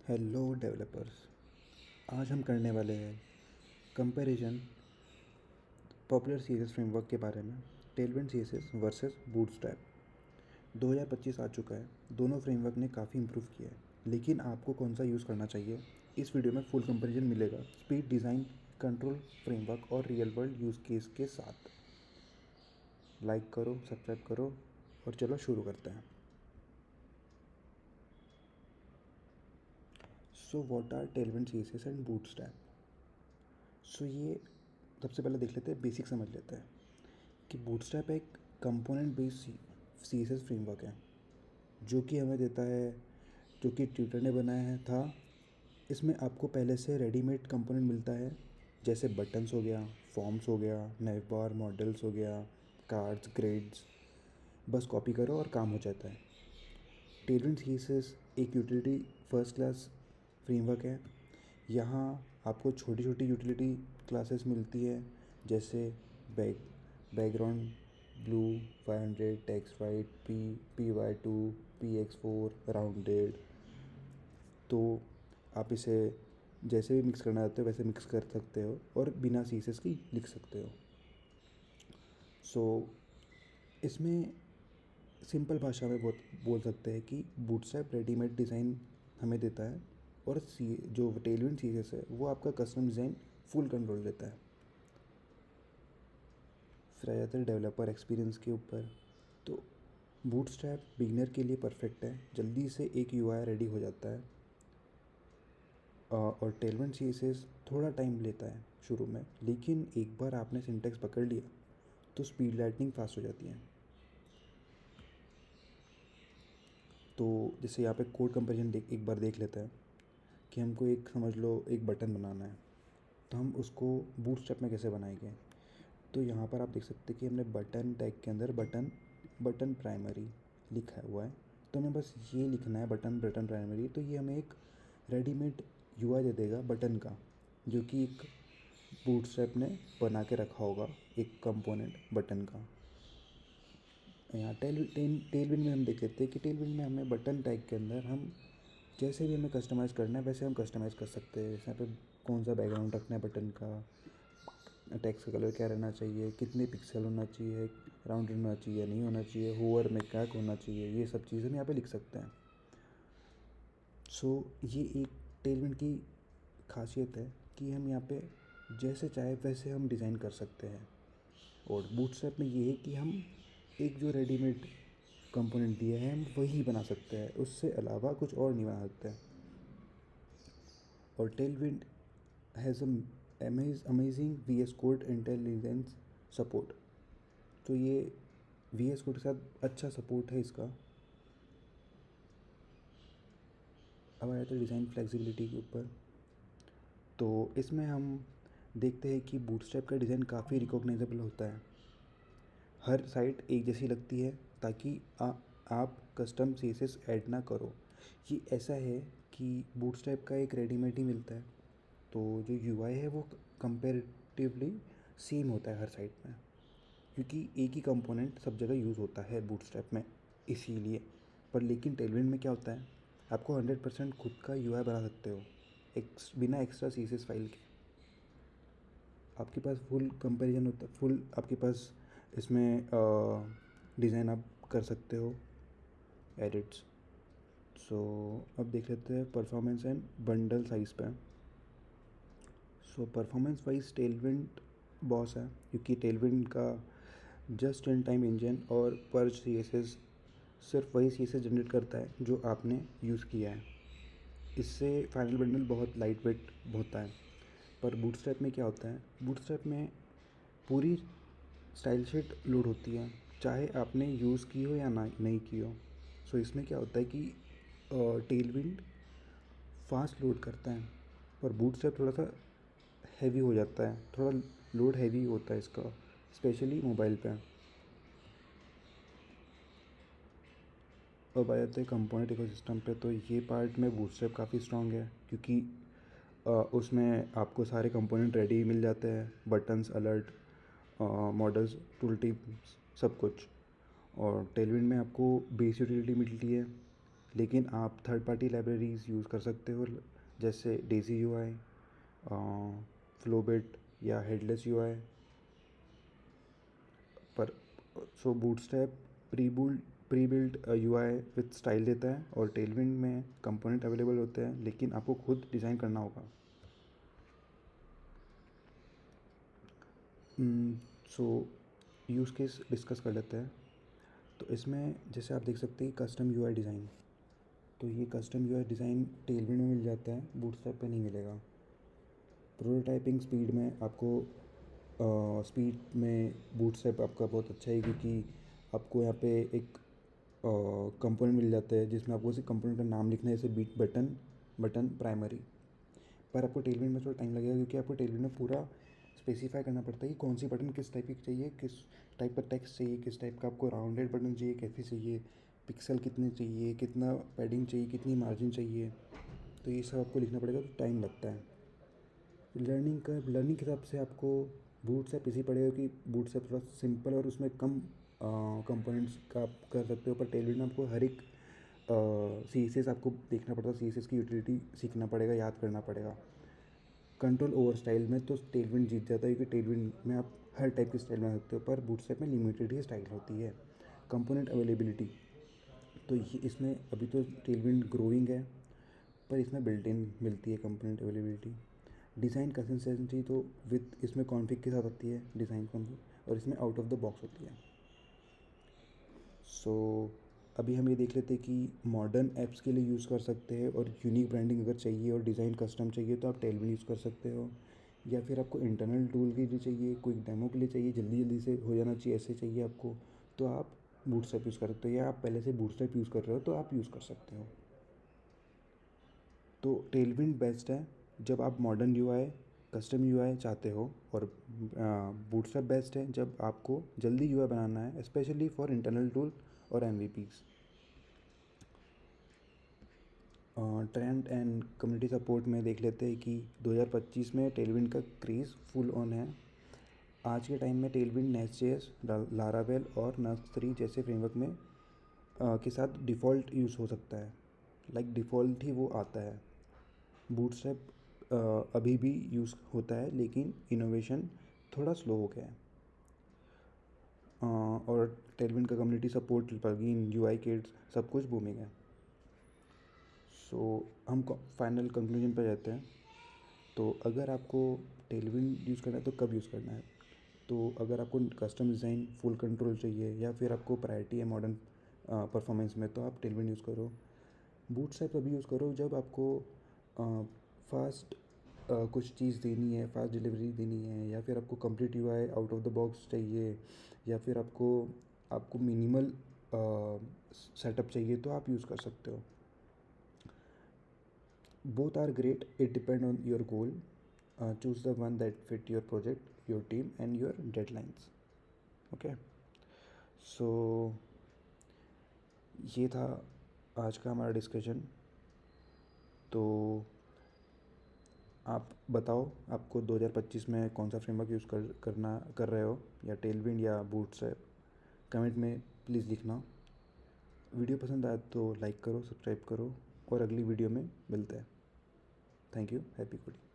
Hello developers. आज हम करने वाले हैं कंपैरिजन पॉपुलर सीएसएस फ्रेमवर्क के बारे में। Tailwind CSS versus bootstrap. 2025 आ चुका है। दोनों फ्रेमवर्क ने काफ़ी इम्प्रूव किया है, लेकिन आपको कौन सा यूज़ करना चाहिए, इस वीडियो में फुल कंपैरिजन मिलेगा, स्पीड, डिज़ाइन, कंट्रोल, फ्रेमवर्क और रियल वर्ल्ड यूज़ केस के साथ। लाइक करो, सब्सक्राइब करो और चलो शुरू करते हैं। So what are Tailwind CSS and Bootstrap. So ये सबसे पहले देख लेते हैं, बेसिक समझ लेते हैं कि बूटस्ट्रैप एक कंपोनेंट बेस्ड सीएसएस फ्रेमवर्क है जो कि हमें देता है, जो कि ट्विटर ने बनाया है था। इसमें आपको पहले से रेडीमेड कंपोनेंट मिलता है, जैसे बटन्स हो गया, फॉर्म्स हो गया, नेव बार, मॉडल्स हो गया, कार्ड्स, ग्रिड्स। बस कॉपी करो और काम हो जाता है। टेलविंड सीएसएस एक यूटिलिटी फर्स्ट क्लास फ्रेमवर्क है। यहाँ आपको छोटी छोटी यूटिलिटी क्लासेस मिलती है, जैसे background blue 500, text white, PY2, PX4, rounded. तो आप इसे जैसे भी मिक्स करना चाहते हो वैसे मिक्स कर सकते हो और बिना सीसेस की लिख सकते हो। सो इसमें सिंपल भाषा में बोल सकते हैं कि बूटस्ट्रैप रेडीमेड डिज़ाइन हमें देता है, और जो टेलविंड सीरीज है वो आपका कस्टम डिज़ाइन फुल कंट्रोल देता है। फिर आ जाता है डेवलपर एक्सपीरियंस के ऊपर। तो बूटस्ट्रैप बिगनर के लिए परफेक्ट है, जल्दी से एक यूआई रेडी हो जाता है। और टेलविंड सीरीज थोड़ा टाइम लेता है शुरू में, लेकिन एक बार आपने सिंटेक्स पकड़ लिया तो स्पीड लाइटनिंग फास्ट हो जाती है। तो जैसे यहाँ पे कोड कंपेरिजन एक बार देख लेते हैं कि हमको एक समझ लो एक बटन बनाना है, तो हम उसको बूटस्ट्रैप में कैसे बनाएंगे। तो यहाँ पर आप देख सकते हैं कि हमने बटन टैग के अंदर बटन बटन प्राइमरी लिखा हुआ है। तो हमें बस ये लिखना है बटन बटन प्राइमरी। तो ये हमें एक रेडीमेड यूआई दे देगा बटन का, जो कि एक बूटस्ट्रैप ने बना के रखा होगा, एक कंपोनेंट बटन का। यहाँ टेलविंड में हम देख लेते हैं कि टेलविंड में हमें बटन टैग के अंदर हम जैसे भी हमें कस्टमाइज़ करना है वैसे हम कस्टमाइज़ कर सकते हैं। जैसे यहाँ पे कौन सा बैकग्राउंड रखना है बटन का, टेक्स्ट का कलर क्या रहना चाहिए, कितने पिक्सल होना चाहिए, राउंडेड होना चाहिए, नहीं होना चाहिए, होवर में क्या होना चाहिए, ये सब चीज़ें हम यहाँ पे लिख सकते हैं। सो ये एक टेलविंड की खासियत है कि हम यहाँ पे जैसे चाहे वैसे हम डिज़ाइन कर सकते हैं। और बूटस्ट्रैप में ये है कि हम एक जो रेडीमेड कंपोनेंट दिया है हम वही बना सकते हैं, उससे अलावा कुछ और नहीं बना सकते। और Tailwind has amazing VS code intelligence support. तो ये VS कोड के साथ अच्छा सपोर्ट है इसका। अब आया तो डिज़ाइन फ्लेक्सिबिलिटी के ऊपर। तो इसमें हम देखते हैं कि बूटस्ट्रैप का डिज़ाइन काफ़ी रिकॉग्नाइजेबल होता है। हर साइट एक जैसी लगती है ताकि आप कस्टम सीएसएस ऐड ना करो। ये ऐसा है कि बूटस्ट्रैप का एक रेडीमेड ही मिलता है, तो जो यूआई है वो कंपेरेटिवली सेम होता है हर साइट में, क्योंकि एक ही कंपोनेंट सब जगह यूज़ होता है बूटस्ट्रैप में, इसीलिए। पर लेकिन टेलविंड में क्या होता है, आपको 100% खुद का यूआई बना सकते हो बिना एक्स्ट्रा सीएसएस फाइल के। आपके पास फुल कंपैरिजन होता है, फुल आपके पास इसमें डिज़ाइन आप कर सकते हो, एडिट्स। सो अब देख लेते हैं परफॉर्मेंस एंड बंडल साइज़ पे। So performance wise Tailwind boss है, क्योंकि टेलविंड का जस्ट इन टाइम इंजन और पर्ज सीएसएस सिर्फ वही सीएसएस जनरेट करता है जो आपने यूज़ किया है। इससे फाइनल बंडल बहुत लाइट वेट होता है। पर बूटस्ट्रैप में क्या होता है, बूटस्ट्रैप में पूरी स्टाइल शीट लोड होती है, चाहे आपने यूज़ की हो या ना नहीं की हो। सो इसमें क्या होता है कि टेलविंड फास्ट लोड करता है, पर बूटस्ट्रैप थोड़ा सा हैवी हो जाता है, थोड़ा लोड हैवी होता है इसका, स्पेशली मोबाइल पे। अब आ जाते हैं कंपोनेंट इकोसिस्टम पे। तो ये पार्ट में बूटस्ट्रैप काफ़ी स्ट्रॉन्ग है, क्योंकि उसमें आपको सारे कंपोनेंट रेडी मिल जाते हैं, buttons, alert, models, tool tips, सब कुछ। और टेलविंड में आपको बेस यूटिलिटी मिलती है, लेकिन आप थर्ड पार्टी लाइब्रेरीज़ यूज़ कर सकते हो, जैसे डेज़ी यूआई, फ्लोबिट या हेडलेस यूआई। पर so Bootstrap pre built UI with style देता है, और टेलविंड में कंपोनेंट अवेलेबल होते हैं, लेकिन आपको खुद डिज़ाइन करना होगा। सो यूज़ केस डिस्कस कर लेते हैं। तो इसमें जैसे आप देख सकते हैं कस्टम यूआई डिज़ाइन, तो ये कस्टम यूआई डिज़ाइन टेलविंड में मिल जाता है, बूटस्ट्रैप पे नहीं मिलेगा। प्रोटोटाइपिंग स्पीड में आपको स्पीड में बूटस्ट्रैप आपका बहुत अच्छा है, क्योंकि आपको यहाँ पे एक कंपोनेंट मिल जाता है जिसमें आपको उसी कंपोनेंट का नाम लिखना है, जैसे बीट बटन प्राइमरी। पर आपको टेलविंड में थोड़ा टाइम लगेगा, क्योंकि आपको टेलविंड में पूरा स्पेसिफाई करना पड़ता है कि कौन सी बटन किस टाइप की चाहिए, किस टाइप का टेक्स्ट चाहिए, किस टाइप का आपको राउंडेड बटन चाहिए, कैसी चाहिए, पिक्सल कितने चाहिए, कितना पैडिंग चाहिए, कितनी मार्जिन चाहिए। तो ये सब आपको लिखना पड़ेगा, तो टाइम लगता है। लर्निंग के हिसाब से आपको बूटस्ट्रैप इजी पड़ेगा, कि बूटस्ट्रैप थोड़ा सिंपल और उसमें कम कंपोनेंट्स का आप कर सकते हो। पर टेलविंड में आपको हर एक सी एस एस आपको देखना पड़ता है, सी एस एस की यूटिलिटी सीखना पड़ेगा, याद करना पड़ेगा। कंट्रोल ओवर स्टाइल में तो टेलविंड जीत जाता है, क्योंकि टेलविंड में आप हर टाइप की स्टाइल बना सकते हो, पर बूटस्ट्रैप में लिमिटेड ही स्टाइल होती है। कंपोनेंट अवेलेबिलिटी, तो ये इसमें अभी तो टेलविंड ग्रोइंग है, पर इसमें बिल्ट इन मिलती है कंपोनेंट अवेलेबिलिटी। डिज़ाइन कंसिस्टेंसी तो विद इसमें कॉन्फ़िग के साथ आती है, डिज़ाइन कॉन्फ़िग, और इसमें आउट ऑफ द बॉक्स होती है। सो अभी हम ये देख लेते हैं कि मॉडर्न ऐप्स के लिए यूज़ कर सकते हैं, और यूनिक ब्रांडिंग अगर चाहिए और डिज़ाइन कस्टम चाहिए तो आप टेलविंड यूज़ कर सकते हो। या फिर आपको इंटरनल टूल के लिए चाहिए, कोई डेमो के लिए चाहिए, जल्दी जल्दी से हो जाना चाहिए, ऐसे चाहिए आपको, तो आप बूटस्ट्रैप यूज़ कर सकते हो। या आप पहले से बूटस्ट्रैप यूज़ कर रहे हो तो आप यूज़ कर सकते हो। तो टेलविंड बेस्ट है जब आप मॉडर्न यूआई, कस्टम यूआई चाहते हो, और बूटस्ट्रैप बेस्ट है जब आपको जल्दी यूआई बनाना है, स्पेशली फॉर इंटरनल टूल और एमवीपीज़। ट्रेंड एंड कम्युनिटी सपोर्ट में देख लेते हैं कि 2025 में टेलविंड का क्रेज़ फुल ऑन है। आज के टाइम में टेलविंड नेस्ट.जेएस, लारावेल और नक्स 3 जैसे फ्रेमवर्क में के साथ डिफ़ॉल्ट यूज़ हो सकता है, लाइक डिफ़ॉल्ट ही वो आता है। बूटस्ट्रैप अभी भी यूज़ होता है, लेकिन इनोवेशन थोड़ा स्लो हो गया है। और टेलविंड का community support, plugin, UI kits सब कुछ बूमिंग है। सो हम फाइनल कंक्लूजन पर जाते हैं। तो अगर आपको टेलविंड यूज़ करना है तो कब यूज़ करना है? तो अगर आपको कस्टम डिज़ाइन फुल कंट्रोल चाहिए, या फिर आपको प्रायोरिटी है मॉडर्न परफॉर्मेंस में, तो आप टेलविंड यूज़ करो। बूटस्ट्रैप अभी यूज़ करो जब आपको फास्ट कुछ चीज़ देनी है, फास्ट डिलीवरी देनी है, या फिर आपको complete UI out of the box चाहिए, या फिर आपको आपको मिनिमल सेटअप चाहिए, तो आप यूज़ कर सकते हो। Both are great, it depends on your goal. Choose the one that fit your project, your team and your deadlines. Okay, so ये था आज का हमारा डिस्कशन। तो आप बताओ आपको 2025 में कौन सा फ्रेमवर्क यूज़ कर रहे हो, या टेलविंड या बूटस्ट्रैप। कमेंट में प्लीज़ लिखना। वीडियो पसंद आया तो लाइक करो, सब्सक्राइब करो, और अगली वीडियो में मिलते हैं। Thank you, happy coding.